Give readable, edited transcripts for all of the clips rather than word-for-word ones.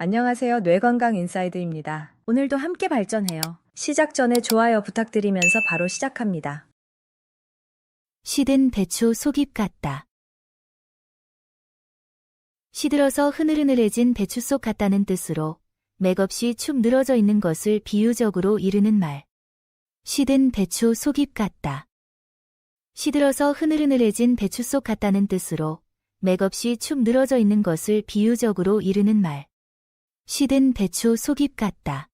안녕하세요. 뇌건강 인사이드입니다. 오늘도 함께 발전해요. 시작 전에 좋아요 부탁드리면서 바로 시작합니다. 시든 배추 속잎 같다. 시들어서 흐느흐느해진 배추 속 같다는 뜻으로 맥없이 축 늘어져 있는 것을 비유적으로 이르는 말. 시든 배추 속잎 같다. 시들어서 흐느흐느해진 배추 속 같다는 뜻으로 맥없이 축 늘어져 있는 것을 비유적으로 이르는 말. 시든 배추 속잎 같다.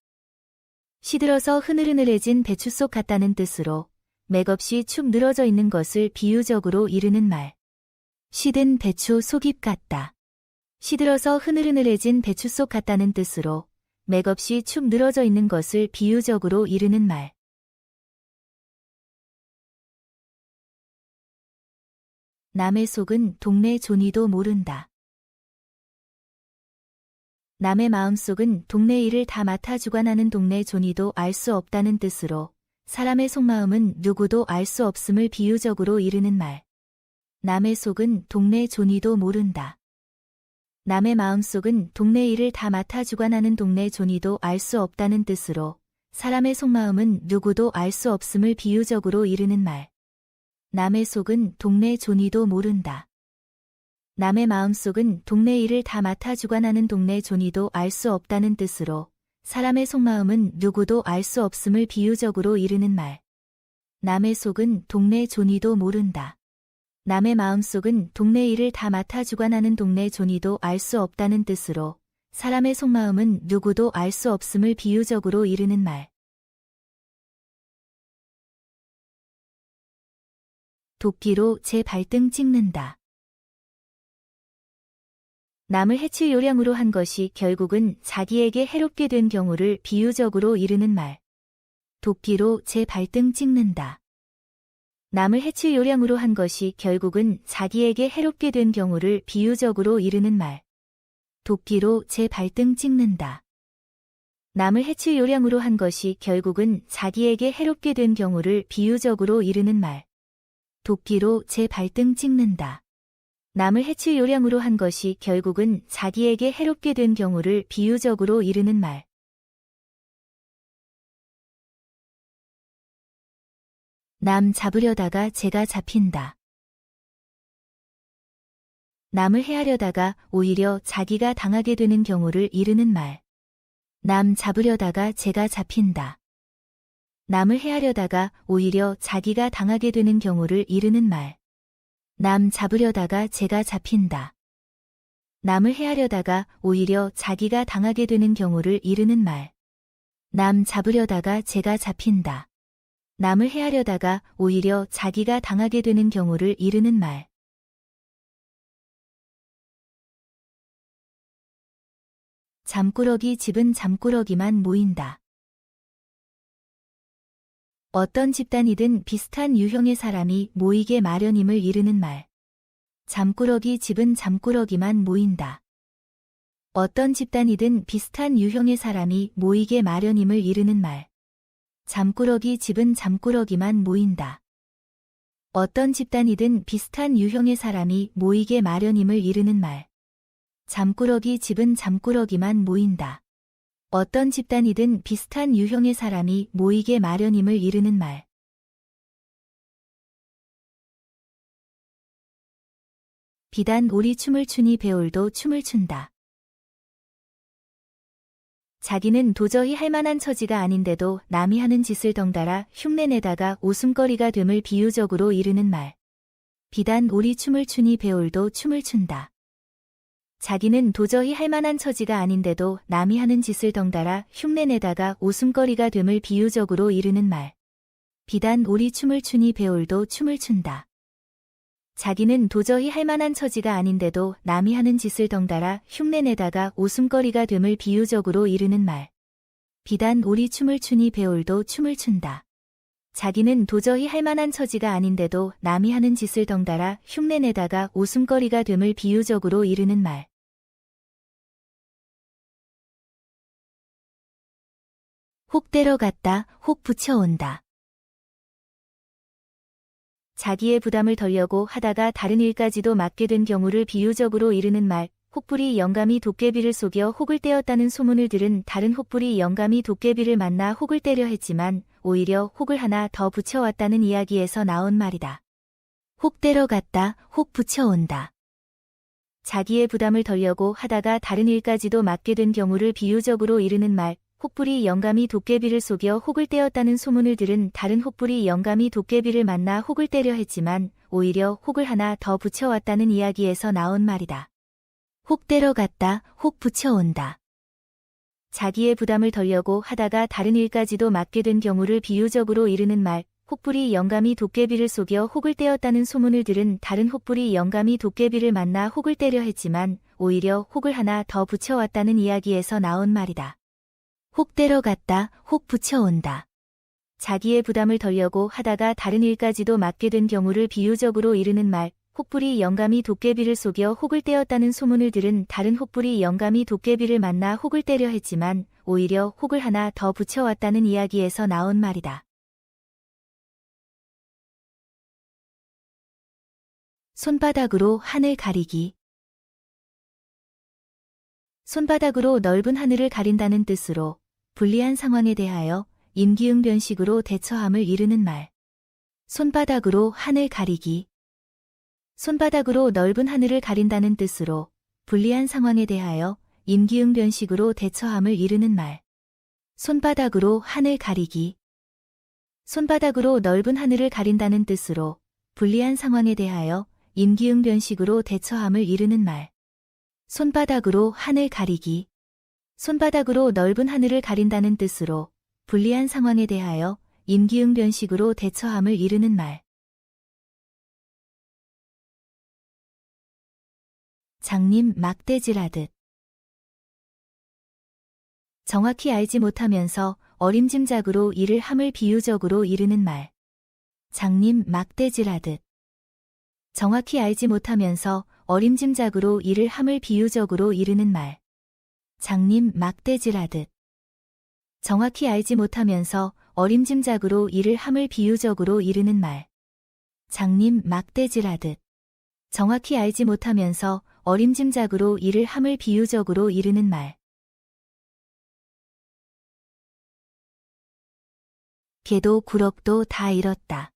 시들어서 흐느흐느해진 배추 속 같다는 뜻으로 맥없이 축 늘어져 있는 것을 비유적으로 이르는 말. 시든 배추 속잎 같다. 시들어서 흐느흐느해진 배추 속 같다는 뜻으로 맥없이 축 늘어져 있는 것을 비유적으로 이르는 말. 남의 속은 동네 존이도 모른다. 남의 마음속은 동네 일을 다 맡아주관하는 동네 존이도 알 수 없다는 뜻으로 사람의 속마음은 누구도 알 수 없음을 비유적으로 이르는 말. 남의 속은 동네 존이도 모른다. 남의 마음속은 동네 일을 다 맡아주관하는 동네 존이도 알 수 없다는 뜻으로 사람의 속마음은 누구도 알 수 없음을 비유적으로 이르는 말. 남의 속은 동네 존이도 모른다. 남의 마음속은 동네 일을 다 맡아주관하는 동네 존이도 알 수 없다는 뜻으로 사람의 속마음은 누구도 알 수 없음을 비유적으로 이르는 말. 남의 속은 동네 존이도 모른다. 남의 마음속은 동네 일을 다 맡아주관하는 동네 존이도 알 수 없다는 뜻으로 사람의 속마음은 누구도 알 수 없음을 비유적으로 이르는 말. 도끼로 제 발등 찍는다. 남을 해칠 요량으로 한 것이 결국은 자기에게 해롭게 된 경우를 비유적으로 이르는 말. 도끼로 제 발등 찍는다. 남을 해칠 요량으로 한 것이 결국은 자기에게 해롭게 된 경우를 비유적으로 이르는 말. 도끼로 제 발등 찍는다. 남을 해칠 요량으로 한 것이 결국은 자기에게 해롭게 된 경우를 비유적으로 이르는 말. 도끼로 제 발등 찍는다. 남을 해칠 요량으로 한 것이 결국은 자기에게 해롭게 된 경우를 비유적으로 이르는 말. 남 잡으려다가 제가 잡힌다. 남을 해하려다가 오히려 자기가 당하게 되는 경우를 이르는 말. 남 잡으려다가 제가 잡힌다. 남을 해하려다가 오히려 자기가 당하게 되는 경우를 이르는 말. 남 잡으려다가 제가 잡힌다. 남을 해하려다가 오히려 자기가 당하게 되는 경우를 이르는 말. 남 잡으려다가 제가 잡힌다. 남을 해하려다가 오히려 자기가 당하게 되는 경우를 이르는 말. 잠꾸러기 집은 잠꾸러기만 모인다. 어떤 집단이든 비슷한 유형의 사람이 모이게 마련임을 이르는 말. 잠꾸러기 집은 잠꾸러기만 모인다. 어떤 집단이든 비슷한 유형의 사람이 모이게 마련임을 이르는 말. 잠꾸러기 집은 잠꾸러기만 모인다. 어떤 집단이든 비슷한 유형의 사람이 모이게 마련임을 이르는 말. 잠꾸러기 집은 잠꾸러기만 모인다. 어떤 집단이든 비슷한 유형의 사람이 모이게 마련임을 이르는 말. 비단 오리 춤을 추니 배울도 춤을 춘다. 자기는 도저히 할 만한 처지가 아닌데도 남이 하는 짓을 덩달아 흉내내다가 웃음거리가 됨을 비유적으로 이르는 말. 비단 오리 춤을 추니 배울도 춤을 춘다. 자기는 도저히 할 만한 처지가 아닌데도 남이 하는 짓을 덩달아 흉내내다가 웃음거리가 됨을 비유적으로 이르는 말. 비단 오리 춤을 추니 배울도 춤을 춘다. 자기는 도저히 할 만한 처지가 아닌데도 남이 하는 짓을 덩달아 흉내내다가 웃음거리가 됨을 비유적으로 이르는 말. 비단 오리 춤을 추니 배울도 춤을 춘다. 자기는 도저히 할 만한 처지가 아닌데도 남이 하는 짓을 덩달아 흉내내다가 웃음거리가 됨을 비유적으로 이르는 말. 혹 때려갔다, 혹 붙여온다. 자기의 부담을 덜려고 하다가 다른 일까지도 맡게 된 경우를 비유적으로 이르는 말. 혹부리 영감이 도깨비를 속여 혹을 떼었다는 소문을 들은 다른 혹부리 영감이 도깨비를 만나 혹을 떼려 했지만 오히려 혹을 하나 더 붙여왔다는 이야기에서 나온 말이다. 혹 떼러 갔다, 혹 붙여온다. 자기의 부담을 덜려고 하다가 다른 일까지도 맡게 된 경우를 비유적으로 이르는 말, 혹부리 영감이 도깨비를 속여 혹을 떼었다는 소문을 들은 다른 혹부리 영감이 도깨비를 만나 혹을 떼려 했지만 오히려 혹을 하나 더 붙여왔다는 이야기에서 나온 말이다. 혹 떼러 갔다, 혹 붙여온다. 자기의 부담을 덜려고 하다가 다른 일까지도 맡게 된 경우를 비유적으로 이르는 말, 혹부리 영감이 도깨비를 속여 혹을 떼었다는 소문을 들은 다른 혹부리 영감이 도깨비를 만나 혹을 떼려 했지만 오히려 혹을 하나 더 붙여왔다는 이야기에서 나온 말이다. 혹 떼러 갔다, 혹 붙여온다. 자기의 부담을 덜려고 하다가 다른 일까지도 맡게 된 경우를 비유적으로 이르는 말, 혹부리 영감이 도깨비를 속여 혹을 떼었다는 소문을 들은 다른 혹부리 영감이 도깨비를 만나 혹을 떼려 했지만 오히려 혹을 하나 더 붙여왔다는 이야기에서 나온 말이다. 손바닥으로 하늘 가리기. 손바닥으로 넓은 하늘을 가린다는 뜻으로 불리한 상황에 대하여 임기응변식으로 대처함을 이르는 말. 손바닥으로 하늘 가리기. 손바닥으로 넓은 하늘을 가린다는 뜻으로 불리한 상황에 대하여 임기응변식으로 대처함을 이르는 말. 손바닥으로 하늘 가리기. 손바닥으로 넓은 하늘을 가린다는 뜻으로 불리한 상황에 대하여 임기응변식으로 대처함을 이르는 말. 손바닥으로 하늘 가리기. 손바닥으로 넓은 하늘을 가린다는 뜻으로 불리한 상황에 대하여 임기응변식으로 대처함을 이르는 말. 장님 막대질하듯. 정확히 알지 못하면서 어림짐작으로 이를 함을 비유적으로 이르는 말. 장님 막대질하듯. 정확히 알지 못하면서 어림짐작으로 이를 함을 비유적으로 이르는 말. 장님 막대질하듯. 정확히 알지 못하면서 어림짐작으로 이를 함을 비유적으로 이르는 말. 장님 막대질하듯. 정확히 알지 못하면서 어림짐작으로 이를 함을 비유적으로 이르는 말. 개도 구럭도 다 잃었다.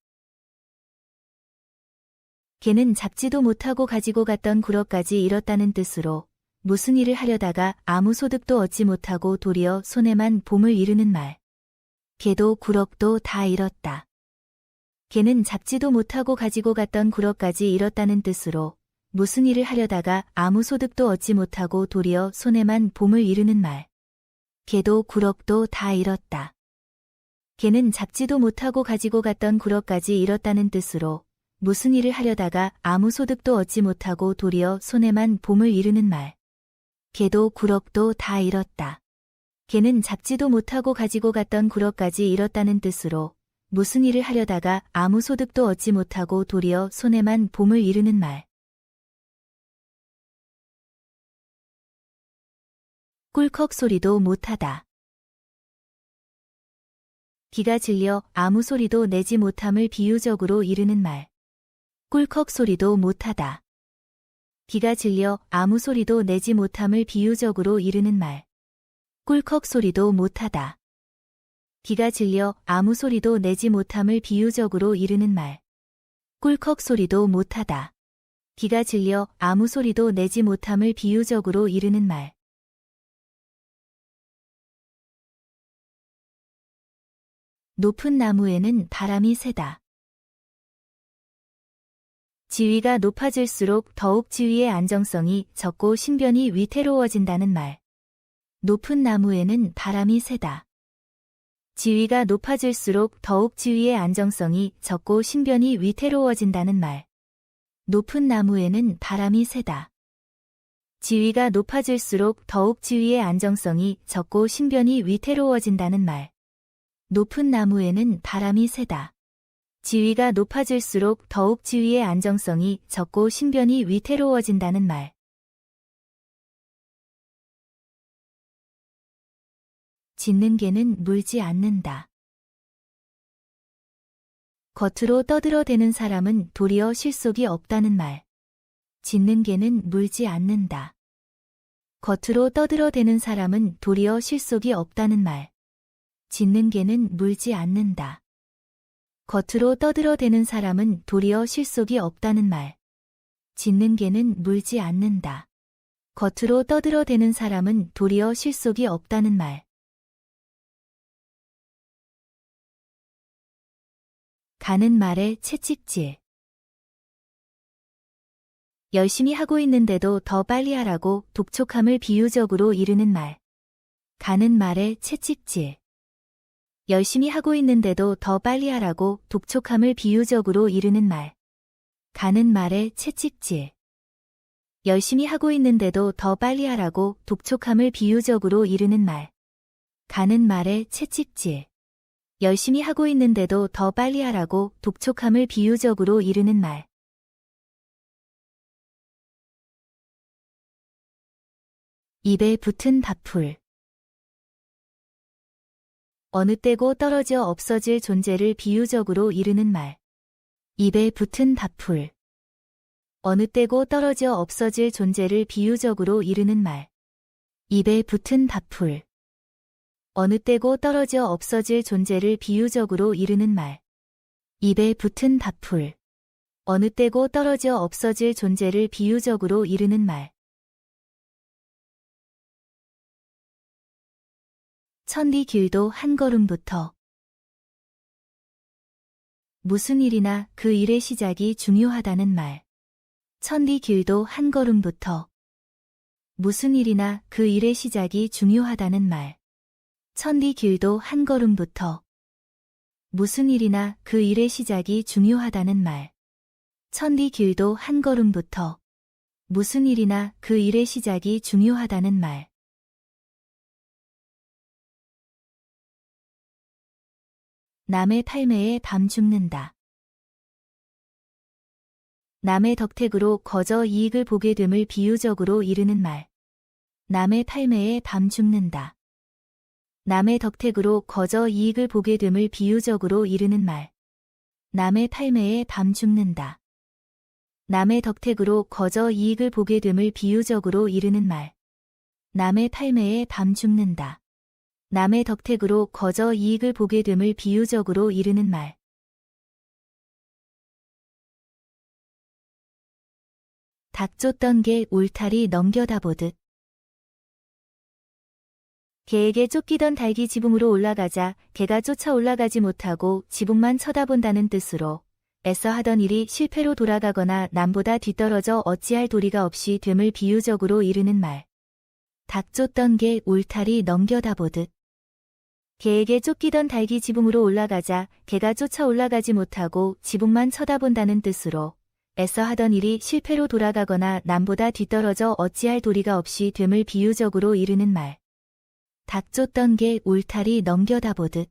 개는 잡지도 못하고 가지고 갔던 구럭까지 잃었다는 뜻으로 무슨 일을 하려다가 아무 소득도 얻지 못하고 도리어 손에만 봄을 이루는 말. 개도 구럭도 다 잃었다. 개는 잡지도 못하고 가지고 갔던 구럭까지 잃었다는 뜻으로 무슨 일을 하려다가 아무 소득도 얻지 못하고 도리어 손에만 봄을 이루는 말. 개도 구럭도 다 잃었다. 개는 잡지도 못하고 가지고 갔던 구럭까지 잃었다는 뜻으로 무슨 일을 하려다가 아무 소득도 얻지 못하고 도리어 손에만 봄을 이루는 말. 개도 구럭도 다 잃었다. 개는 잡지도 못하고 가지고 갔던 구럭까지 잃었다는 뜻으로 무슨 일을 하려다가 아무 소득도 얻지 못하고 도리어 손에만 봄을 이루는 말. 꿀꺽 소리도 못하다. 기가 질려 아무 소리도 내지 못함을 비유적으로 이르는 말. 꿀꺽 소리도 못하다. 기가 질려 아무 소리도 내지 못함을 비유적으로 이르는 말. 꿀꺽 소리도 못하다. 기가 질려 아무 소리도 내지 못함을 비유적으로 이르는 말. 꿀꺽 소리도 못하다. 기가 질려 아무 소리도 내지 못함을 비유적으로 이르는 말. 높은 나무에는 바람이 세다. 지위가 높아질수록 더욱 지위의 안정성이 적고 신변이 위태로워진다는 말. 높은 나무에는 바람이 세다. 지위가 높아질수록 더욱 지위의 안정성이 적고 신변이 위태로워진다는 말. 높은 나무에는 바람이 세다. 지위가 높아질수록 더욱 지위의 안정성이 적고 신변이 위태로워진다는 말. 높은 나무에는 바람이 세다. 지위가 높아질수록 더욱 지위의 안정성이 적고 신변이 위태로워진다는 말. 짖는 개는 물지 않는다. 겉으로 떠들어대는 사람은 도리어 실속이 없다는 말. 짖는 개는 물지 않는다. 겉으로 떠들어대는 사람은 도리어 실속이 없다는 말. 짖는 개는 물지 않는다. 겉으로 떠들어대는 사람은 도리어 실속이 없다는 말. 짖는 개는 물지 않는다. 겉으로 떠들어대는 사람은 도리어 실속이 없다는 말. 가는 말에 채찍질. 열심히 하고 있는데도 더 빨리 하라고 독촉함을 비유적으로 이르는 말. 가는 말에 채찍질. 열심히 하고 있는데도 더 빨리 하라고 독촉함을 비유적으로 이르는 말. 가는 말에 채찍질. 열심히 하고 있는데도 더 빨리 하라고 독촉함을 비유적으로 이르는 말. 가는 말에 채찍질. 열심히 하고 있는데도 더 빨리 하라고 독촉함을 비유적으로 이르는 말. 입에 붙은 밥풀. 어느 때고 떨어져 없어질 존재를 비유적으로 이르는 말. 입에 붙은 밥풀. 어느 때고 떨어져 없어질 존재를 비유적으로 이르는 말. 입에 붙은 밥풀. 어느 때고 떨어져 없어질 존재를 비유적으로 이르는 말. 입에 붙은 밥풀. 어느 때고 떨어져 없어질 존재를 비유적으로 이르는 말. 천리 길도 한 걸음부터. 무슨 일이나 그 일의 시작이 중요하다는 말. 천리 길도 한 걸음부터. 무슨 일이나 그 일의 시작이 중요하다는 말. 천리 길도 한 걸음부터. 무슨 일이나 그 일의 시작이 중요하다는 말. 천리 길도 한 걸음부터. 무슨 일이나 그 일의 시작이 중요하다는 말. 남의 팔매에 밤 죽는다. 남의 덕택으로 거저 이익을 보게 됨을 비유적으로 이르는 말. 남의 팔매에 밤 죽는다. 남의 덕택으로 거저 이익을 보게 됨을 비유적으로 이르는 말. 남의 팔매에 밤 죽는다. 남의 덕택으로 거저 이익을 보게 됨을 비유적으로 이르는 말. 남의 팔매에 밤 죽는다. 남의 덕택으로 거저 이익을 보게 됨을 비유적으로 이르는 말. 닭 쫓던 개 울타리 넘겨다 보듯. 개에게 쫓기던 닭이 지붕으로 올라가자 개가 쫓아 올라가지 못하고 지붕만 쳐다본다는 뜻으로 애써 하던 일이 실패로 돌아가거나 남보다 뒤떨어져 어찌할 도리가 없이 됨을 비유적으로 이르는 말. 닭 쫓던 개 울타리 넘겨다 보듯. 개에게 쫓기던 닭이 지붕으로 올라가자 개가 쫓아 올라가지 못하고 지붕만 쳐다본다는 뜻으로 애써 하던 일이 실패로 돌아가거나 남보다 뒤떨어져 어찌할 도리가 없이 됨을 비유적으로 이르는 말. 닭 쫓던 개 울타리 넘겨다 보듯.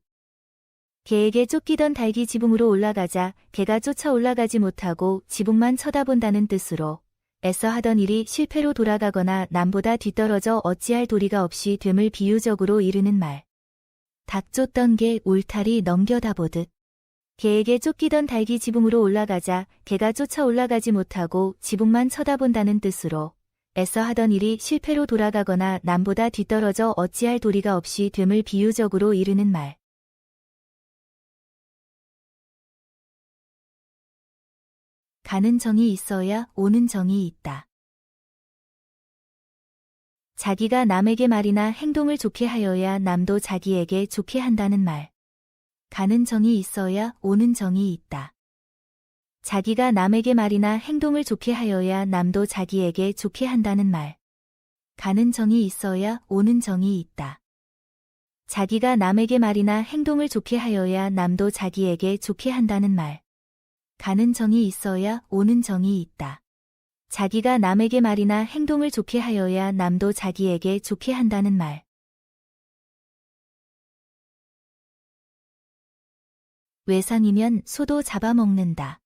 개에게 쫓기던 닭이 지붕으로 올라가자 개가 쫓아 올라가지 못하고 지붕만 쳐다본다는 뜻으로 애써 하던 일이 실패로 돌아가거나 남보다 뒤떨어져 어찌할 도리가 없이 됨을 비유적으로 이르는 말. 닭 쫓던 개 울타리 넘겨다 보듯. 개에게 쫓기던 닭이 지붕으로 올라가자 개가 쫓아 올라가지 못하고 지붕만 쳐다본다는 뜻으로 애써 하던 일이 실패로 돌아가거나 남보다 뒤떨어져 어찌할 도리가 없이 됨을 비유적으로 이르는 말. 가는 정이 있어야 오는 정이 있다. 자기가 남에게 말이나 행동을 좋게 하여야 남도 자기에게 좋게 한다는 말. 가는 정이 있어야 오는 정이 있다. 자기가 남에게 말이나 행동을 좋게 하여야 남도 자기에게 좋게 한다는 말. 가는 정이 있어야 오는 정이 있다. 자기가 남에게 말이나 행동을 좋게 하여야 남도 자기에게 좋게 한다는 말. 가는 정이 있어야 오는 정이 있다. 자기가 남에게 말이나 행동을 좋게 하여야 남도 자기에게 좋게 한다는 말. 외상이면 소도 잡아먹는다.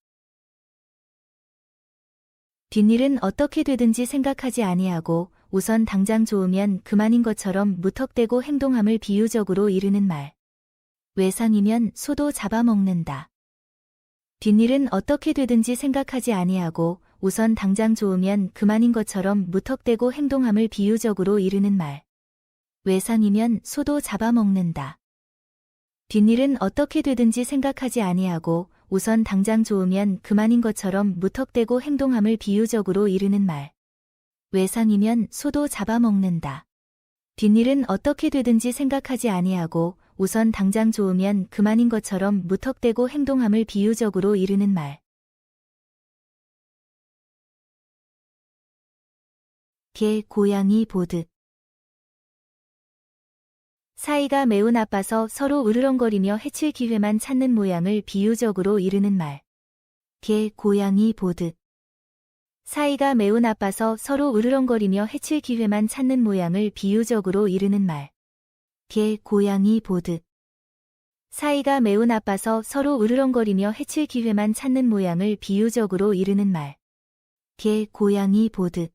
뒷일은 어떻게 되든지 생각하지 아니하고 우선 당장 좋으면 그만인 것처럼 무턱대고 행동함을 비유적으로 이르는 말. 외상이면 소도 잡아먹는다. 뒷일은 어떻게 되든지 생각하지 아니하고 우선 당장 좋으면 그만인 것처럼 무턱대고 행동함을 비유적으로 이르는 말. 외상이면 소도 잡아먹는다. 뒷일은 어떻게 되든지 생각하지 아니하고 우선 당장 좋으면 그만인 것처럼 무턱대고 행동함을 비유적으로 이르는 말. 외상이면 소도 잡아먹는다. 뒷일은 어떻게 되든지 생각하지 아니하고 우선 당장 좋으면 그만인 것처럼 무턱대고 행동함을 비유적으로 이르는 말. 개, 고양이 보듯. 사이가 매우 나빠서 서로 으르렁거리며 해칠 기회만 찾는 모양을 비유적으로 이르는 말. 개, 고양이 보듯. 사이가 매우 나빠서 서로 으르렁거리며 해칠 기회만 찾는 모양을 비유적으로 이르는 말. 개, 고양이 보듯. 사이가 매우 나빠서 서로 으르렁거리며 해칠 기회만 찾는 모양을 비유적으로 이르는 말. 개, 고양이 보듯.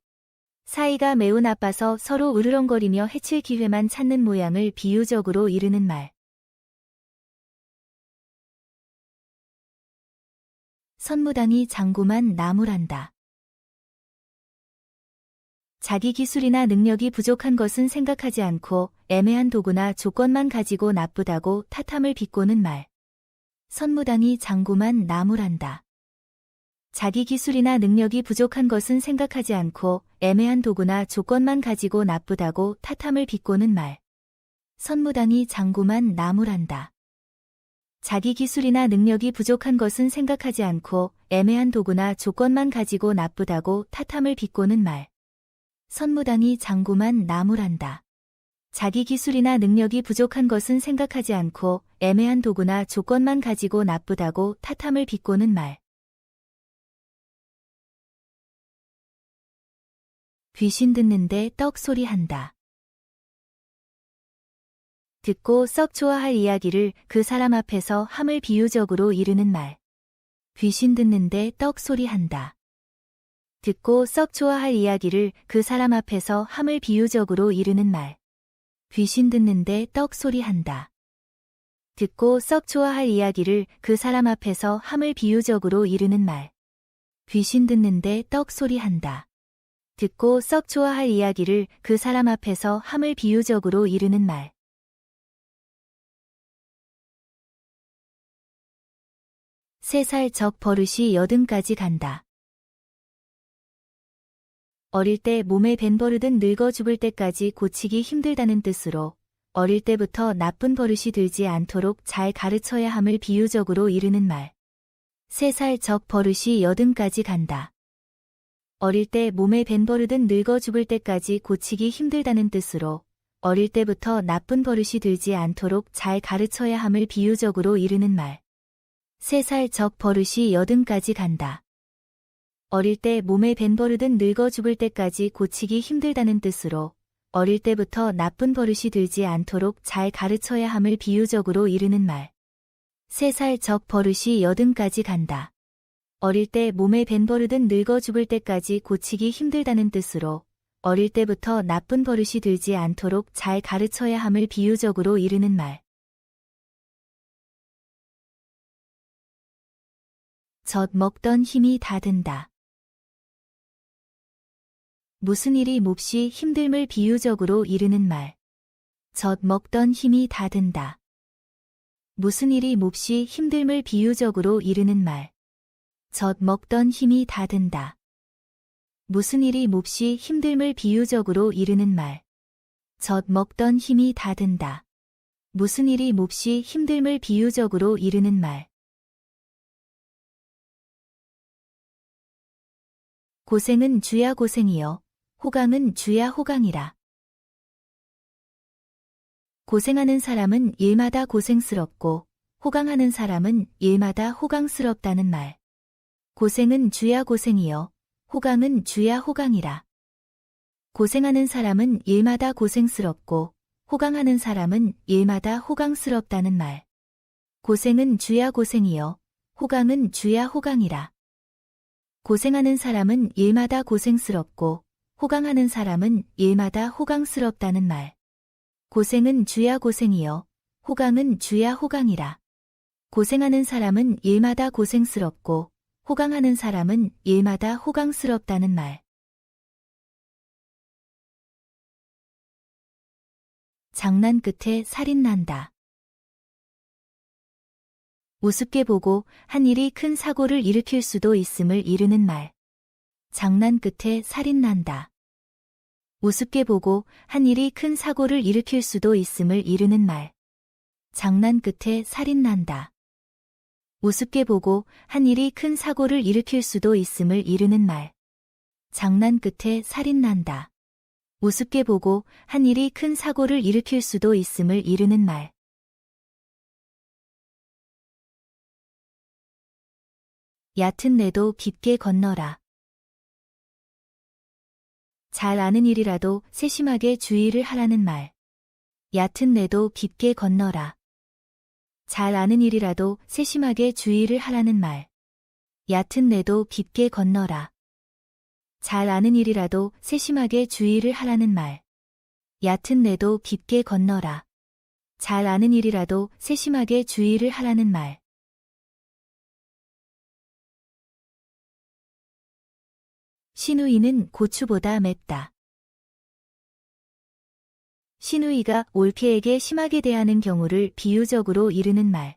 사이가 매우 나빠서 서로 으르렁거리며 해칠 기회만 찾는 모양을 비유적으로 이르는 말. 선무당이 장구만 나무란다. 자기 기술이나 능력이 부족한 것은 생각하지 않고 애매한 도구나 조건만 가지고 나쁘다고 탓함을 비꼬는 말. 선무당이 장구만 나무란다. 자기 기술이나 능력이 부족한 것은 생각하지 않고 애매한 도구나 조건만 가지고 나쁘다고 탓함을 비꼬는 말. 선무당이 장구만 나무란다. 자기 기술이나 능력이 부족한 것은 생각하지 않고 애매한 도구나 조건만 가지고 나쁘다고 탓함을 비꼬는 말. 선무당이 장구만 나무란다. 자기 기술이나 능력이 부족한 것은 생각하지 않고 애매한 도구나 조건만 가지고 나쁘다고 탓함을 비꼬는 말. 귀신 듣는데 떡소리 한다. 듣고 썩 좋아할 이야기를 그 사람 앞에서 함을 비유적으로 이르는 말. 귀신 듣는데 떡소리 한다. 듣고 썩 좋아할 이야기를 그 사람 앞에서 함을 비유적으로 이르는 말. 귀신 듣는데 떡소리 한다. 듣고 썩 좋아할 이야기를 그 사람 앞에서 함을 비유적으로 이르는 말. 귀신 듣는데 떡소리 한다. 듣고 썩 좋아할 이야기를 그 사람 앞에서 함을 비유적으로 이르는 말. 세 살 적 버릇이 여든까지 간다. 어릴 때 몸에 밴 버릇은 늙어 죽을 때까지 고치기 힘들다는 뜻으로 어릴 때부터 나쁜 버릇이 들지 않도록 잘 가르쳐야 함을 비유적으로 이르는 말. 세 살 적 버릇이 여든까지 간다. 어릴 때 몸에 밴 버릇은 늙어 죽을 때까지 고치기 힘들다는 뜻으로 어릴 때부터 나쁜 버릇이 들지 않도록 잘 가르쳐야 함을 비유적으로 이르는 말. 세 살 적 버릇이 여든까지 간다. 어릴 때 몸에 밴 버릇은 늙어 죽을 때까지 고치기 힘들다는 뜻으로 어릴 때부터 나쁜 버릇이 들지 않도록 잘 가르쳐야 함을 비유적으로 이르는 말. 세 살 적 버릇이 여든까지 간다. 어릴 때 몸에 밴 버릇은 늙어 죽을 때까지 고치기 힘들다는 뜻으로 어릴 때부터 나쁜 버릇이 들지 않도록 잘 가르쳐야 함을 비유적으로 이르는 말. 젖 먹던 힘이 다 든다. 무슨 일이 몹시 힘듦을 비유적으로 이르는 말. 젖 먹던 힘이 다 든다. 무슨 일이 몹시 힘듦을 비유적으로 이르는 말. 젖 먹던 힘이 다 든다. 무슨 일이 몹시 힘듦을 비유적으로 이르는 말. 젖 먹던 힘이 다 든다. 무슨 일이 몹시 힘듦을 비유적으로 이르는 말. 고생은 주야 고생이요 호강은 주야 호강이라. 고생하는 사람은 일마다 고생스럽고 호강하는 사람은 일마다 호강스럽다는 말. 고생은 주야 고생이요 호강은 주야 호강이라. 고생하는 사람은 일마다 고생스럽고 호강하는 사람은 일마다 호강스럽다는 말. 고생은 주야 고생이요 호강은 주야 호강이라. 고생하는 사람은 일마다 고생스럽고 호강하는 사람은 일마다 호강스럽다는 말. 고생은 주야 고생이요 호강은 주야 호강이라. 고생하는 사람은 일마다 고생스럽고 호강하는 사람은 일마다 호강스럽다는 말. 장난 끝에 살인 난다. 우습게 보고 한 일이 큰 사고를 일으킬 수도 있음을 이르는 말. 장난 끝에 살인 난다. 우습게 보고 한 일이 큰 사고를 일으킬 수도 있음을 이르는 말. 장난 끝에 살인 난다. 우습게 보고 한 일이 큰 사고를 일으킬 수도 있음을 이르는 말. 장난 끝에 살인 난다. 우습게 보고 한 일이 큰 사고를 일으킬 수도 있음을 이르는 말. 얕은 내도 깊게 건너라. 잘 아는 일이라도 세심하게 주의를 하라는 말. 얕은 내도 깊게 건너라. 잘 아는 일이라도 세심하게 주의를 하라는 말. 얕은 내도 깊게 건너라. 잘 아는 일이라도 세심하게 주의를 하라는 말. 얕은 내도 깊게 건너라. 잘 아는 일이라도 세심하게 주의를 하라는 말. 시누이는 고추보다 맵다. 시누이가 올케에게 심하게 대하는 경우를 비유적으로 이르는 말.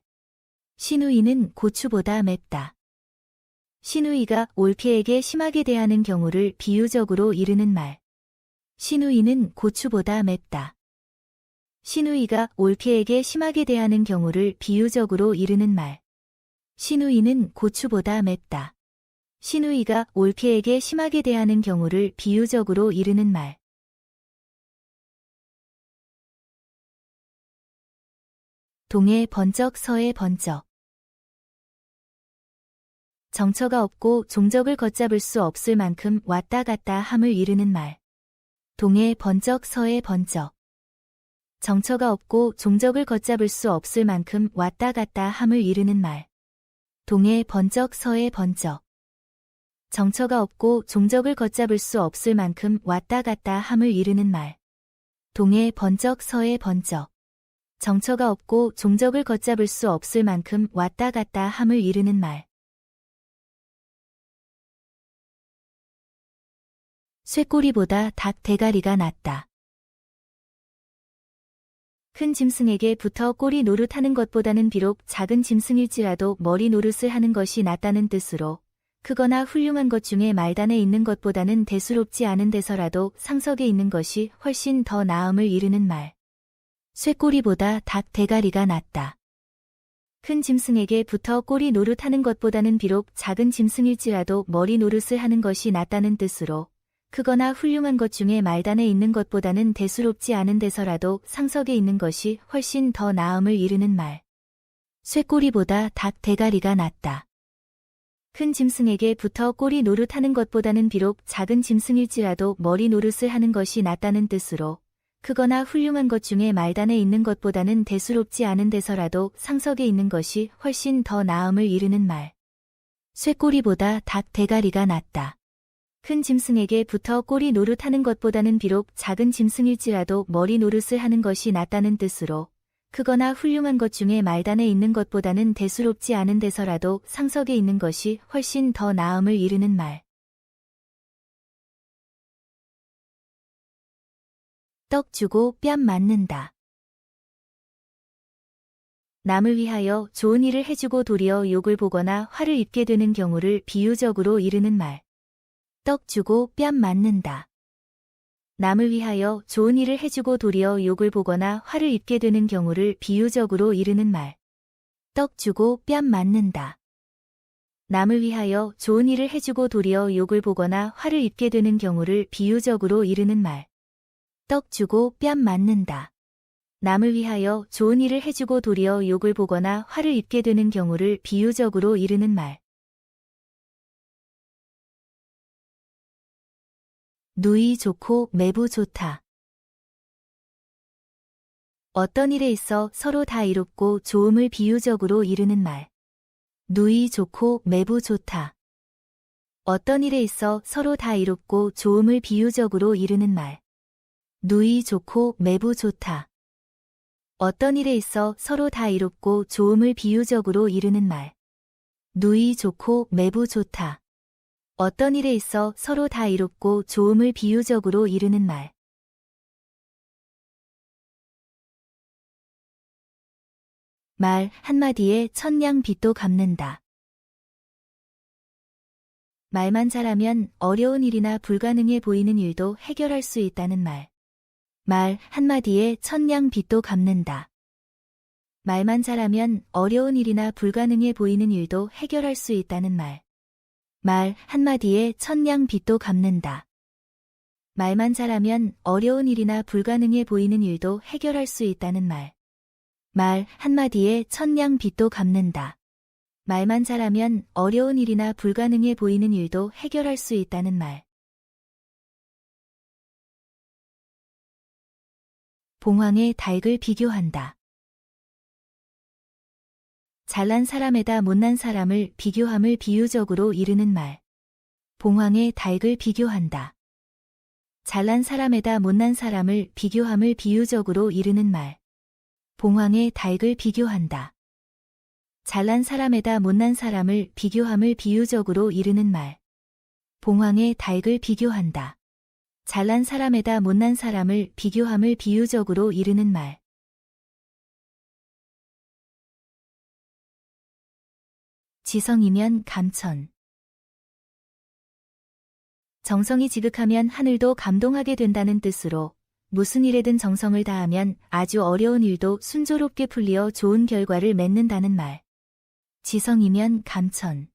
시누이는 고추보다 맵다. 시누이가 올케에게 심하게 대하는 경우를 비유적으로 이르는 말. 시누이는 고추보다 맵다. 시누이가 올케에게 심하게 대하는 경우를 비유적으로 이르는 말. 시누이는 고추보다 맵다. 시누이가 올케에게 심하게 대하는 경우를 비유적으로 이르는 말. 동해 번쩍 서해 번쩍. 정처가 없고 종적을 걷잡을 수 없을 만큼 왔다 갔다 함을 이르는 말. 동해 번쩍 서해 번쩍. 정처가 없고 종적을 걷잡을 수 없을 만큼 왔다 갔다 함을 이르는 말. 동해 번쩍 서해 번쩍. 정처가 없고 종적을 걷잡을 수 없을 만큼 왔다 갔다 함을 이르는 말. 동해 번쩍 서해 번쩍. 정처가 없고 종적을 걷잡을 수 없을 만큼 왔다 갔다 함을 이르는 말. 쇠꼬리보다 닭 대가리가 낫다. 큰 짐승에게 붙어 꼬리 노릇하는 것보다는 비록 작은 짐승일지라도 머리 노릇을 하는 것이 낫다는 뜻으로 크거나 훌륭한 것 중에 말단에 있는 것보다는 대수롭지 않은 데서라도 상석에 있는 것이 훨씬 더 나음을 이르는 말. 쇠꼬리보다 닭 대가리가 낫다. 큰 짐승에게 붙어 꼬리 노릇하는 것보다는 비록 작은 짐승일지라도 머리 노릇을 하는 것이 낫다는 뜻으로 크거나 훌륭한 것 중에 말단에 있는 것보다는 대수롭지 않은 데서라도 상석에 있는 것이 훨씬 더 나음을 이르는 말. 쇠꼬리보다 닭 대가리가 낫다. 큰 짐승에게 붙어 꼬리 노릇하는 것보다는 비록 작은 짐승일지라도 머리 노릇을 하는 것이 낫다는 뜻으로 크거나 훌륭한 것 중에 말단에 있는 것보다는 대수롭지 않은 데서라도 상석에 있는 것이 훨씬 더 나음을 이르는 말. 쇠꼬리보다 닭 대가리가 낫다. 큰 짐승에게 붙어 꼬리 노릇하는 것보다는 비록 작은 짐승일지라도 머리 노릇을 하는 것이 낫다는 뜻으로 크거나 훌륭한 것 중에 말단에 있는 것보다는 대수롭지 않은 데서라도 상석에 있는 것이 훨씬 더 나음을 이르는 말. 떡 주고 뺨 맞는다. 남을 위하여 좋은 일을 해주고 도리어 욕을 보거나 화를 입게 되는 경우를 비유적으로 이르는 말. 떡 주고 뺨 맞는다. 남을 위하여 좋은 일을 해주고 도리어 욕을 보거나 화를 입게 되는 경우를 비유적으로 이르는 말. 떡 주고 뺨 맞는다. 남을 위하여 좋은 일을 해주고 도리어 욕을 보거나 화를 입게 되는 경우를 비유적으로 이르는 말. 떡 주고 뺨 맞는다. 남을 위하여 좋은 일을 해주고 도리어 욕을 보거나 화를 입게 되는 경우를 비유적으로 이르는 말. 누이 좋고 매부 좋다. 어떤 일에 있어 서로 다 이롭고 좋음을 비유적으로 이르는 말. 누이 좋고 매부 좋다. 어떤 일에 있어 서로 다 이롭고 좋음을 비유적으로 이르는 말. 누이 좋고 매부 좋다. 어떤 일에 있어 서로 다 이롭고 좋음을 비유적으로 이르는 말. 누이 좋고 매부 좋다. 어떤 일에 있어 서로 다 이롭고 좋음을 비유적으로 이르는 말. 말 한마디에 천냥 빚도 갚는다. 말만 잘하면 어려운 일이나 불가능해 보이는 일도 해결할 수 있다는 말. 말 한마디에 천냥 빚도 갚는다. 말만 잘하면 어려운 일이나 불가능해 보이는 일도 해결할 수 있다는 말. 말 한마디에 천냥 빚도 갚는다. 말만 잘하면 어려운 일이나 불가능해 보이는 일도 해결할 수 있다는 말. 말 한마디에 천냥 빚도 갚는다. 말만 잘하면 어려운 일이나 불가능해 보이는 일도 해결할 수 있다는 말. 봉황의 닭을 비교한다. 잘난 사람에다 못난 사람을 비교함을 비유적으로 이르는 말. 봉황의 닭을 비교한다. 잘난 사람에다 못난 사람을 비교함을 비유적으로 이르는 말. 봉황의 닭을 비교한다. 잘난 사람에다 못난 사람을 비교함을 비유적으로 이르는 말. 봉황의 닭을 비교한다. 잘난 사람에다 못난 사람을 비교함을 비유적으로 이르는 말. 지성이면 감천. 정성이 지극하면 하늘도 감동하게 된다는 뜻으로 무슨 일에든 정성을 다하면 아주 어려운 일도 순조롭게 풀리어 좋은 결과를 맺는다는 말. 지성이면 감천.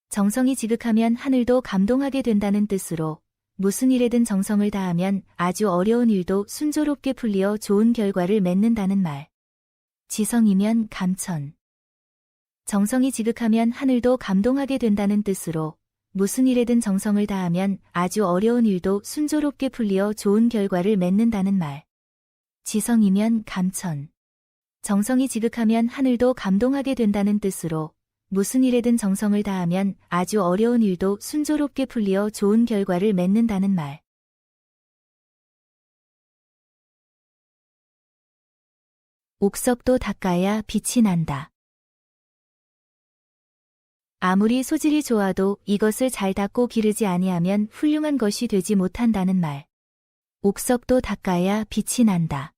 정성이 지극하면 하늘도 감동하게 된다는 뜻으로 무슨 일에든 정성을 다하면 아주 어려운 일도 순조롭게 풀리어 좋은 결과를 맺는다는 말. 지성이면 감천. 정성이 지극하면 하늘도 감동하게 된다는 뜻으로 무슨 일에든 정성을 다하면 아주 어려운 일도 순조롭게 풀리어 좋은 결과를 맺는다는 말. 지성이면 감천. 정성이 지극하면 하늘도 감동하게 된다는 뜻으로 무슨 일에든 정성을 다하면 아주 어려운 일도 순조롭게 풀리어 좋은 결과를 맺는다는 말. 옥석도 닦아야 빛이 난다. 아무리 소질이 좋아도 이것을 잘 닦고 기르지 아니하면 훌륭한 것이 되지 못한다는 말. 옥석도 닦아야 빛이 난다.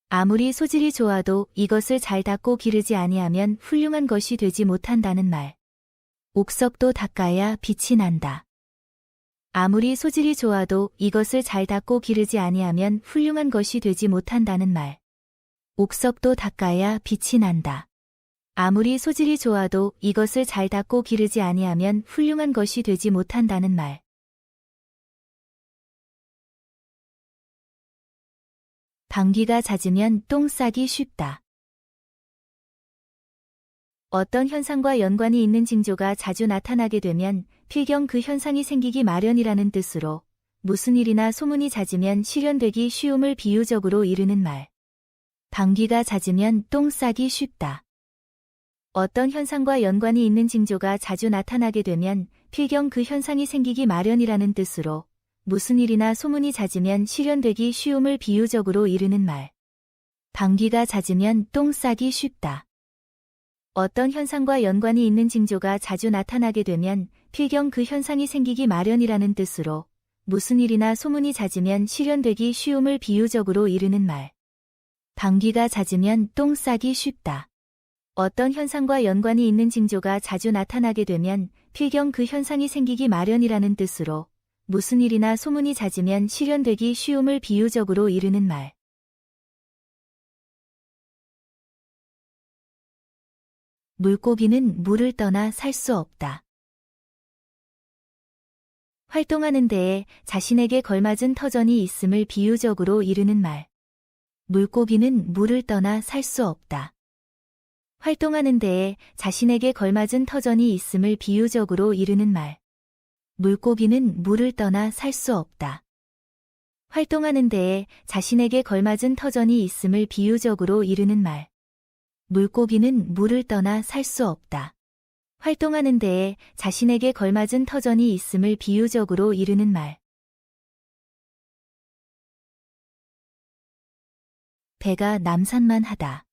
아무리 소질이 좋아도 이것을 잘 닦고 기르지 아니하면 훌륭한 것이 되지 못한다는 말. 옥석도 닦아야 빛이 난다. 아무리 소질이 좋아도 이것을 잘 닦고 기르지 아니하면 훌륭한 것이 되지 못한다는 말. 옥석도 닦아야 빛이 난다. 아무리 소질이 좋아도 이것을 잘 닦고 기르지 아니하면 훌륭한 것이 되지 못한다는 말. 방귀가 잦으면 똥 싸기 쉽다. 어떤 현상과 연관이 있는 징조가 자주 나타나게 되면 필경 그 현상이 생기기 마련이라는 뜻으로 무슨 일이나 소문이 잦으면 실현되기 쉬움을 비유적으로 이르는 말. 방귀가 잦으면 똥 싸기 쉽다. 어떤 현상과 연관이 있는 징조가 자주 나타나게 되면 필경 그 현상이 생기기 마련이라는 뜻으로 무슨 일이나 소문이 잦으면 실현되기 쉬움을 비유적으로 이르는 말. 방귀가 잦으면 똥 싸기 쉽다. 어떤 현상과 연관이 있는 징조가 자주 나타나게 되면 필경 그 현상이 생기기 마련이라는 뜻으로 무슨 일이나 소문이 잦으면 실현되기 쉬움을 비유적으로 이르는 말. 방귀가 잦으면 똥 싸기 쉽다. 어떤 현상과 연관이 있는 징조가 자주 나타나게 되면 필경 그 현상이 생기기 마련이라는 뜻으로 무슨 일이나 소문이 잦으면 실현되기 쉬움을 비유적으로 이르는 말. 물고기는 물을 떠나 살 수 없다. 활동하는 데에 자신에게 걸맞은 터전이 있음을 비유적으로 이르는 말. 물고기는 물을 떠나 살 수 없다. 활동하는 데에 자신에게 걸맞은 터전이 있음을 비유적으로 이르는 말. 물고기는 물을 떠나 살 수 없다. 활동하는 데에 자신에게 걸맞은 터전이 있음을 비유적으로 이르는 말. 물고기는 물을 떠나 살 수 없다. 활동하는 데에 자신에게 걸맞은 터전이 있음을 비유적으로 이르는 말. 배가 남산만 하다.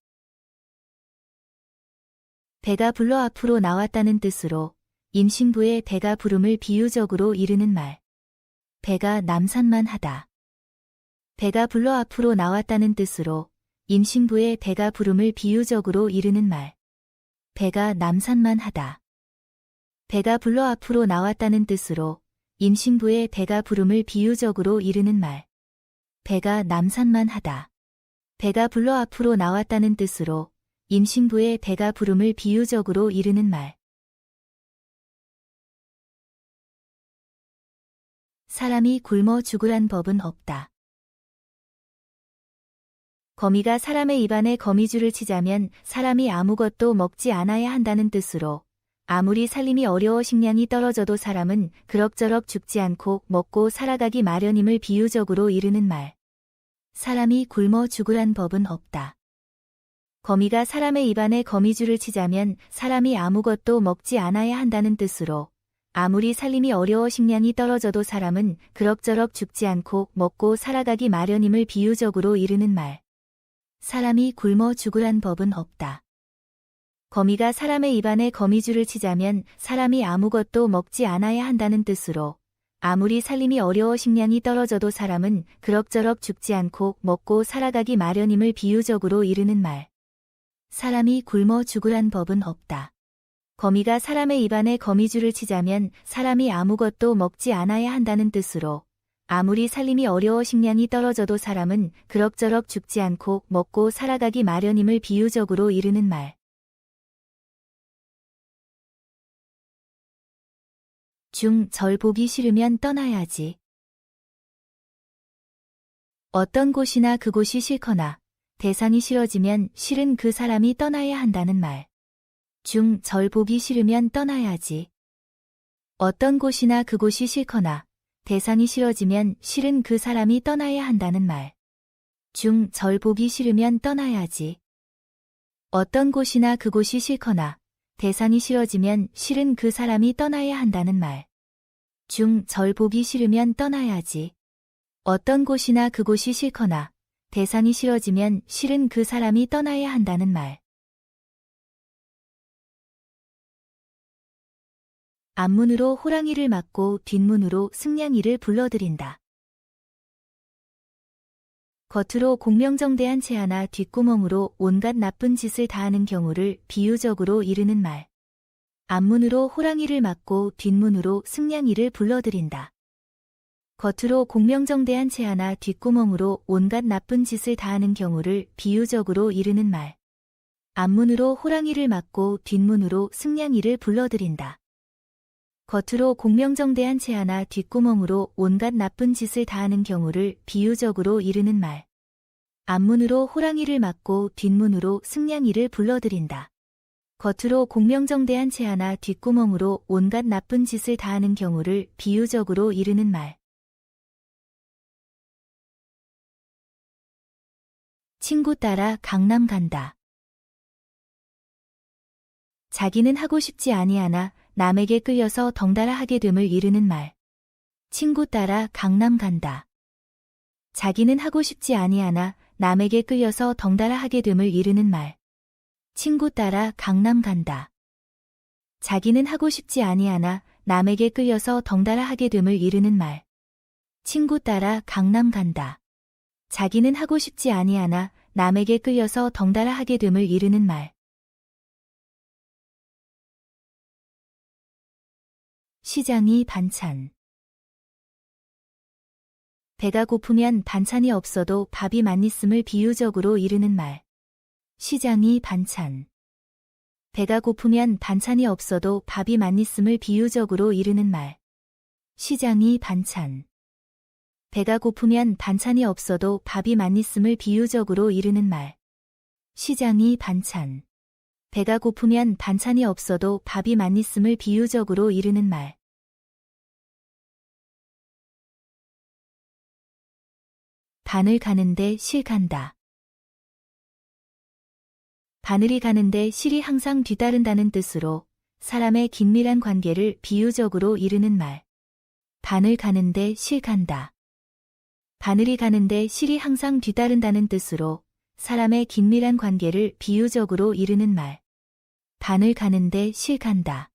배가 불러 앞으로 나왔다는 뜻으로 임신부의 배가 부름을 비유적으로 이르는 말. 배가 남산만 하다. 배가 불러 앞으로 나왔다는 뜻으로 임신부의 배가 부름을 비유적으로 이르는 말. 배가 남산만 하다. 배가 불러 앞으로 나왔다는 뜻으로 임신부의 배가 부름을 비유적으로 이르는 말. 배가 남산만 하다. 배가 불러 앞으로 나왔다는 뜻으로 임신부의 배가 부름을 비유적으로 이르는 말. 사람이 굶어 죽으란 법은 없다. 거미가 사람의 입안에 거미줄을 치자면 사람이 아무것도 먹지 않아야 한다는 뜻으로 아무리 살림이 어려워 식량이 떨어져도 사람은 그럭저럭 죽지 않고 먹고 살아가기 마련임을 비유적으로 이르는 말. 사람이 굶어 죽으란 법은 없다. 거미가 사람의 입안에 거미줄을 치자면 사람이 아무것도 먹지 않아야 한다는 뜻으로 아무리 살림이 어려워 식량이 떨어져도 사람은 그럭저럭 죽지 않고 먹고 살아가기 마련임을 비유적으로 이르는 말. 사람이 굶어 죽으란 법은 없다. 거미가 사람의 입안에 거미줄을 치자면 사람이 아무것도 먹지 않아야 한다는 뜻으로 아무리 살림이 어려워 식량이 떨어져도 사람은 그럭저럭 죽지 않고 먹고 살아가기 마련임을 비유적으로 이르는 말. 사람이 굶어 죽으란 법은 없다. 거미가 사람의 입안에 거미줄을 치자면 사람이 아무것도 먹지 않아야 한다는 뜻으로 아무리 살림이 어려워 식량이 떨어져도 사람은 그럭저럭 죽지 않고 먹고 살아가기 마련임을 비유적으로 이르는 말. 절 보기 싫으면 떠나야지. 어떤 곳이나 그곳이 싫거나 대상이 싫어지면 싫은 그 사람이 떠나야 한다는 말. 절 보기 싫으면 떠나야지. 어떤 곳이나 그곳이 싫거나 대상이 싫어지면 싫은 그 사람이 떠나야 한다는 말. 절 보기 싫으면 떠나야지. 어떤 곳이나 그곳이 싫거나 대상이 싫어지면 싫은 그 사람이 떠나야 한다는 말. 절 보기 싫으면 떠나야지. 어떤 곳이나 그곳이 싫거나 대상이 싫어지면 싫은 그 사람이 떠나야 한다는 말. 앞문으로 호랑이를 막고 뒷문으로 승냥이를 불러들인다. 겉으로 공명정대한 채하나 뒷구멍으로 온갖 나쁜 짓을 다하는 경우를 비유적으로 이르는 말. 앞문으로 호랑이를 막고 뒷문으로 승냥이를 불러들인다. 겉으로 공명정대한 채하나 뒷구멍으로 온갖 나쁜 짓을 다하는 경우를 비유적으로 이르는 말. 앞문으로 호랑이를 막고 뒷문으로 승냥이를 불러들인다. 겉으로 공명정대한 채하나 뒷구멍으로 온갖 나쁜 짓을 다하는 경우를 비유적으로 이르는 말. 앞문으로 호랑이를 막고 뒷문으로 승냥이를 불러들인다. 겉으로 공명정대한 채하나 뒷구멍으로 온갖 나쁜 짓을 다하는 경우를 비유적으로 이르는 말. 친구 따라 강남 간다. 자기는 하고 싶지 아니하나 남에게 끌려서 덩달아 하게 됨을 이르는 말. 친구 따라 강남 간다. 자기는 하고 싶지 아니하나 남에게 끌려서 덩달아 하게 됨을 이르는 말. 친구 따라 강남 간다. 자기는 하고 싶지 아니하나 남에게 끌려서 덩달아 하게 됨을 이르는 말. 친구 따라 강남 간다. 자기는 하고 싶지 아니하나 남에게 끌려서 덩달아 하게 됨을 이르는 말. 시장이 반찬. 배가 고프면 반찬이 없어도 밥이 맛있음을 비유적으로 이르는 말. 시장이 반찬. 배가 고프면 반찬이 없어도 밥이 맛있음을 비유적으로 이르는 말. 시장이 반찬. 배가 고프면 반찬이 없어도 밥이 맛있음을 비유적으로 이르는 말. 시장이 반찬. 배가 고프면 반찬이 없어도 밥이 맛있음을 비유적으로 이르는 말. 바늘 가는데 실 간다. 바늘이 가는데 실이 항상 뒤따른다는 뜻으로 사람의 긴밀한 관계를 비유적으로 이르는 말. 바늘 가는데 실 간다. 바늘이 가는데 실이 항상 뒤따른다는 뜻으로 사람의 긴밀한 관계를 비유적으로 이르는 말. 바늘 가는데 실 간다.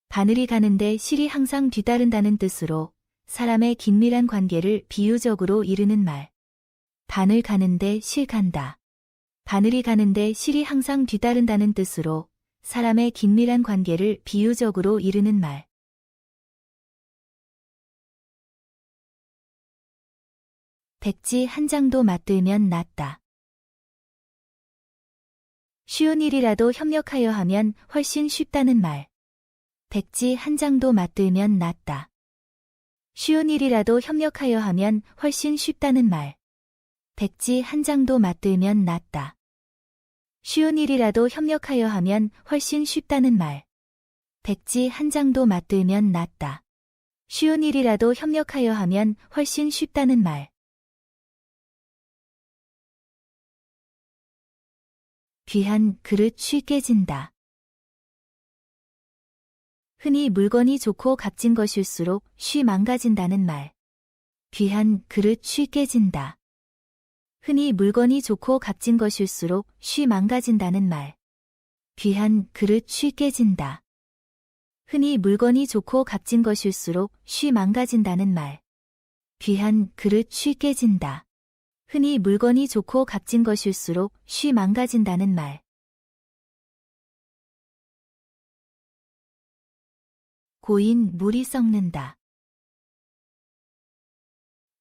바늘이 가는데 실이 항상 뒤따른다는 뜻으로 사람의 긴밀한 관계를 비유적으로 이르는 말. 바늘 가는데 실 간다. 바늘이 가는데 실이 항상 뒤따른다는 뜻으로 사람의 긴밀한 관계를 비유적으로 이르는 말. 백지 한 장도 맞들면 낫다. 쉬운 일이라도 협력하여 하면 훨씬 쉽다는 말. 백지 한 장도 맞들면 낫다. 쉬운 일이라도 협력하여 하면 훨씬 쉽다는 말. 백지 한 장도 맞들면 낫다. 쉬운 일이라도 협력하여 하면 훨씬 쉽다는 말. 백지 한 장도 맞들면 낫다. 쉬운 일이라도 협력하여 하면 훨씬 쉽다는 말. 귀한 그릇 쉽게 진다. 흔히 물건이 좋고 값진 것일수록 쉬 망가진다는 말. 귀한 그릇 쉽게 진다. 흔히 물건이 좋고 값진 것일수록 쉬 망가진다는 말. 귀한 그릇 쉽게 진다. 흔히 물건이 좋고 값진 것일수록 쉬 망가진다는 말. 귀한 그릇 쉽게 진다. 흔히 물건이 좋고 값진 것일수록 쉬 망가진다는 말. 고인 물이 썩는다.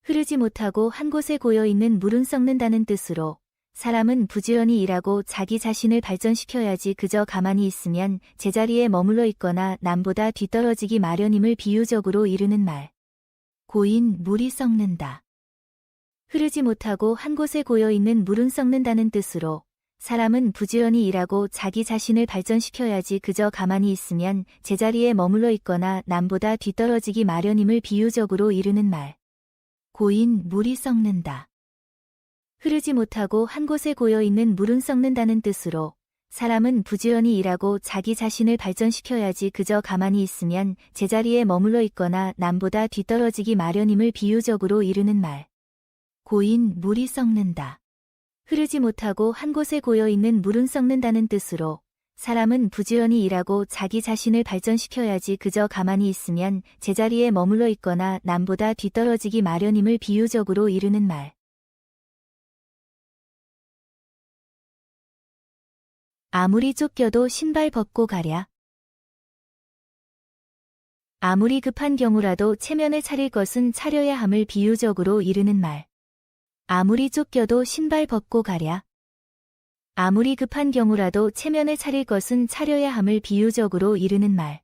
흐르지 못하고 한 곳에 고여 있는 물은 썩는다는 뜻으로 사람은 부지런히 일하고 자기 자신을 발전시켜야지 그저 가만히 있으면 제자리에 머물러 있거나 남보다 뒤떨어지기 마련임을 비유적으로 이르는 말. 고인 물이 썩는다. 흐르지 못하고 한 곳에 고여 있는 물은 썩는다는 뜻으로 사람은 부지런히 일하고 자기 자신을 발전시켜야지 그저 가만히 있으면 제자리에 머물러 있거나 남보다 뒤떨어지기 마련임을 비유적으로 이르는 말. 고인 물이 썩는다. 흐르지 못하고 한 곳에 고여 있는 물은 썩는다는 뜻으로 사람은 부지런히 일하고 자기 자신을 발전시켜야지 그저 가만히 있으면 제자리에 머물러 있거나 남보다 뒤떨어지기 마련임을 비유적으로 이르는 말. 고인 물이 썩는다. 흐르지 못하고 한 곳에 고여 있는 물은 썩는다는 뜻으로 사람은 부지런히 일하고 자기 자신을 발전시켜야지 그저 가만히 있으면 제자리에 머물러 있거나 남보다 뒤떨어지기 마련임을 비유적으로 이르는 말. 아무리 쫓겨도 신발 벗고 가랴. 아무리 급한 경우라도 체면을 차릴 것은 차려야 함을 비유적으로 이르는 말. 아무리 쫓겨도 신발 벗고 가랴. 아무리 급한 경우라도 체면을 차릴 것은 차려야 함을 비유적으로 이르는 말.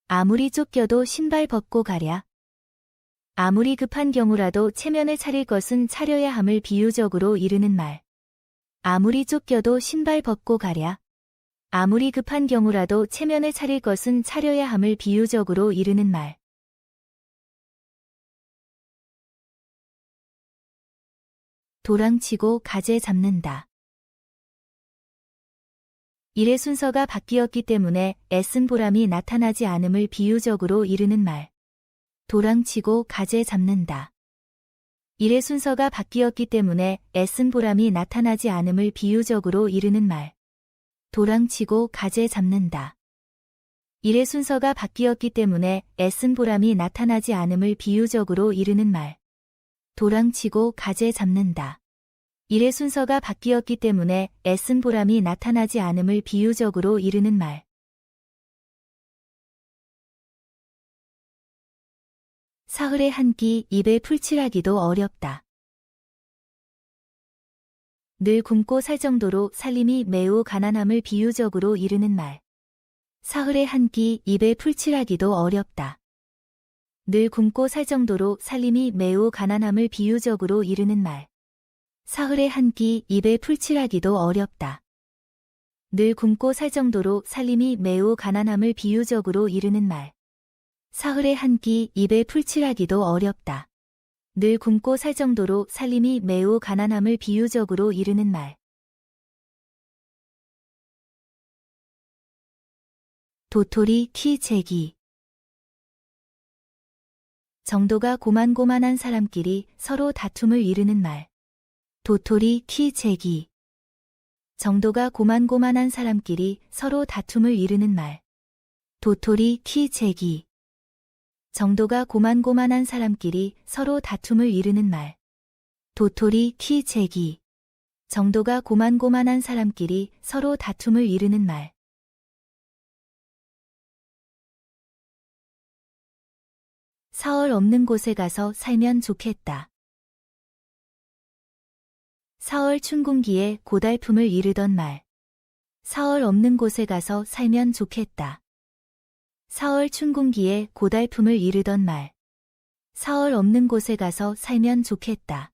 아무리 쫓겨도 신발 벗고 가랴. 아무리 급한 경우라도 체면을 차릴 것은 차려야 함을 비유적으로 이르는 말. 아무리 쫓겨도 신발 벗고 가랴. 아무리 급한 경우라도 체면을 차릴 것은 차려야 함을 비유적으로 이르는 말. 도랑치고 가재 잡는다. 일의 순서가 바뀌었기 때문에 애쓴 보람이 나타나지 않음을 비유적으로 이르는 말. 도랑치고 가재 잡는다. 일의 순서가 바뀌었기 때문에 애쓴 보람이 나타나지 않음을 비유적으로 이르는 말. 도랑치고 가재 잡는다. 일의 순서가 바뀌었기 때문에 애쓴 보람이 나타나지 않음을 비유적으로 이르는 말. 도랑치고 가재 잡는다. 일의 순서가 바뀌었기 때문에 애쓴 보람이 나타나지 않음을 비유적으로 이르는 말. 사흘에 한 끼 입에 풀칠하기도 어렵다. 늘 굶고 살 정도로 살림이 매우 가난함을 비유적으로 이르는 말. 사흘에 한 끼 입에 풀칠하기도 어렵다. 늘 굶고 살 정도로 살림이 매우 가난함을 비유적으로 이르는 말. 사흘에 한 끼 입에 풀칠하기도 어렵다. 늘 굶고 살 정도로 살림이 매우 가난함을 비유적으로 이르는 말. 사흘에 한 끼 입에 풀칠하기도 어렵다. 늘 굶고 살 정도로 살림이 매우 가난함을 비유적으로 이르는 말. 도토리 키 재기. 정도가 고만고만한 사람끼리 서로 다툼을 이르는 말. 도토리 키 재기. 정도가 고만고만한 사람끼리 서로 다툼을 이르는 말. 도토리 키 재기. 정도가 고만고만한 사람끼리 서로 다툼을 이르는 말. 도토리 키 재기. 정도가 고만고만한 사람끼리 서로 다툼을 이르는 말. 사월 없는 곳에 가서 살면 좋겠다. 사월 춘궁기에 고달픔을 이르던 말. 사월 없는 곳에 가서 살면 좋겠다. 사월 춘궁기에 고달픔을 이르던 말. 사월 없는 곳에 가서 살면 좋겠다.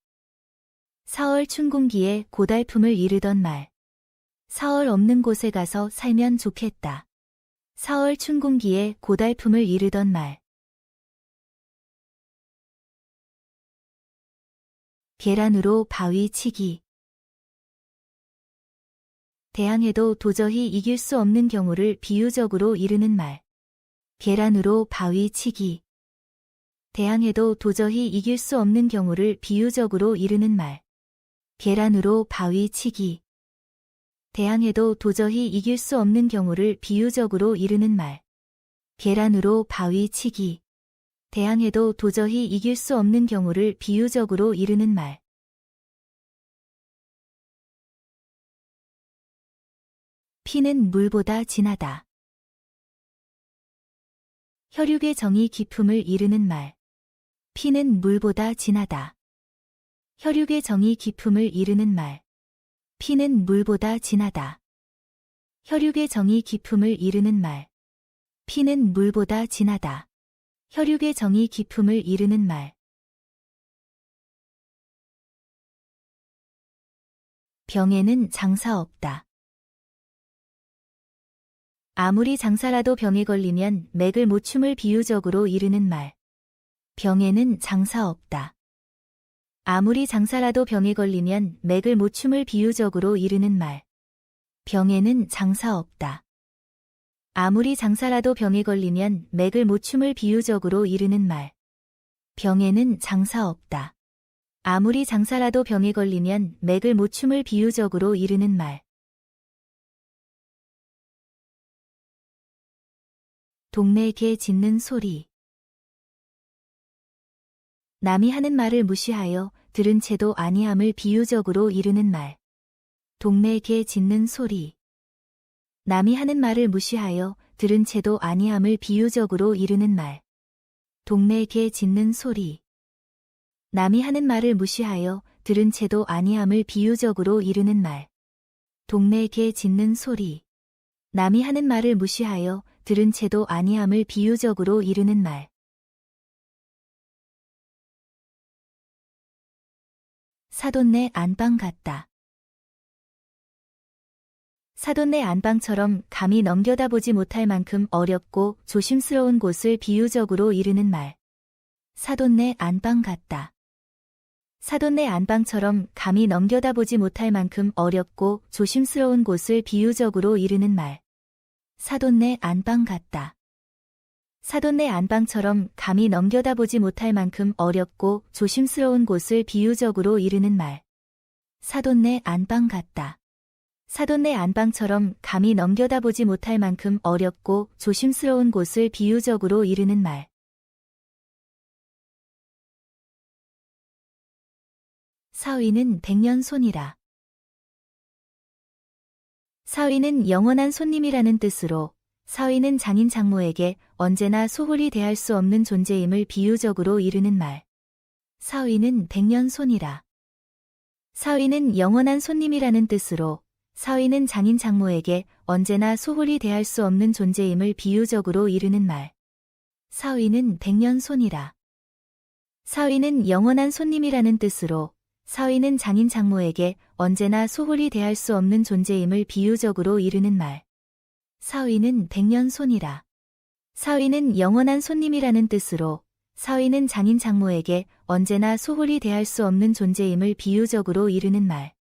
사월 춘궁기에 고달픔을 이르던 말. 사월 없는 곳에 가서 살면 좋겠다. 사월 춘궁기에 고달픔을 이르던 말. 계란으로 바위 치기. 대항해도 도저히 이길 수 없는 경우를 비유적으로 이르는 말. 계란으로 바위 치기. 대항해도 도저히 이길 수 없는 경우를 비유적으로 이르는 말. 계란으로 바위 치기. 대항해도 도저히 이길 수 없는 경우를 비유적으로 이르는 말. 계란으로 바위 치기. 대항해도 도저히 이길 수 없는 경우를 비유적으로 이르는 말. 피는 물보다 진하다. 혈육의 정이 깊음을 이르는 말. 피는 물보다 진하다. 혈육의 정이 깊음을 이르는 말. 피는 물보다 진하다. 혈육의 정이 깊음을 이르는 말. 피는 물보다 진하다. 혈육의 정이 깊음을 이르는 말. 병에는 장사 없다. 아무리 장사라도 병에 걸리면 맥을 못 춤을 비유적으로 이르는 말. 병에는 장사 없다. 아무리 장사라도 병에 걸리면 맥을 못 춤을 비유적으로 이르는 말. 병에는 장사 없다. 아무리 장사라도 병에 걸리면 맥을 못 춤을 비유적으로 이르는 말. 병에는 장사 없다. 아무리 장사라도 병에 걸리면 맥을 못 춤을 비유적으로 이르는 말. 동네 개 짖는 소리. 남이 하는 말을 무시하여 들은 채도 아니함을 비유적으로 이르는 말. 동네 개 짖는 소리. 남이 하는 말을 무시하여 들은 채도 아니함을 비유적으로 이르는 말. 동네 개 짖는 소리. 남이 하는 말을 무시하여 들은 채도 아니함을 비유적으로 이르는 말. 동네 개 짖는 소리. 남이 하는 말을 무시하여 들은 채도 아니함을 비유적으로 이르는 말. 사돈네 안방 같다. 사돈네 안방처럼 감히 넘겨다보지 못할 만큼 어렵고 조심스러운 곳을 비유적으로 이르는 말. 사돈네 안방 같다. 사돈네 안방처럼 감히 넘겨다보지 못할 만큼 어렵고 조심스러운 곳을 비유적으로 이르는 말. 사돈네 안방 같다. 사돈네 안방처럼 감히 넘겨다보지 못할 만큼 어렵고 조심스러운 곳을 비유적으로 이르는 말. 사돈네 안방 같다. 사돈네 안방처럼 감히 넘겨다보지 못할 만큼 어렵고 조심스러운 곳을 비유적으로 이르는 말. 사위는 백년손이라. 사위는 영원한 손님이라는 뜻으로 사위는 장인 장모에게 언제나 소홀히 대할 수 없는 존재임을 비유적으로 이르는 말. 사위는 백년손이라. 사위는 영원한 손님이라는 뜻으로 사위는 장인 장모에게 언제나 소홀히 대할 수 없는 존재임을 비유적으로 이르는 말. 사위는 백년손이라. 사위는 영원한 손님이라는 뜻으로 사위는 장인 장모에게 언제나 소홀히 대할 수 없는 존재임을 비유적으로 이르는 말. 사위는 백년손이라. 사위는 영원한 손님이라는 뜻으로 사위는 장인 장모에게 언제나 소홀히 대할 수 없는 존재임을 비유적으로 이르는 말.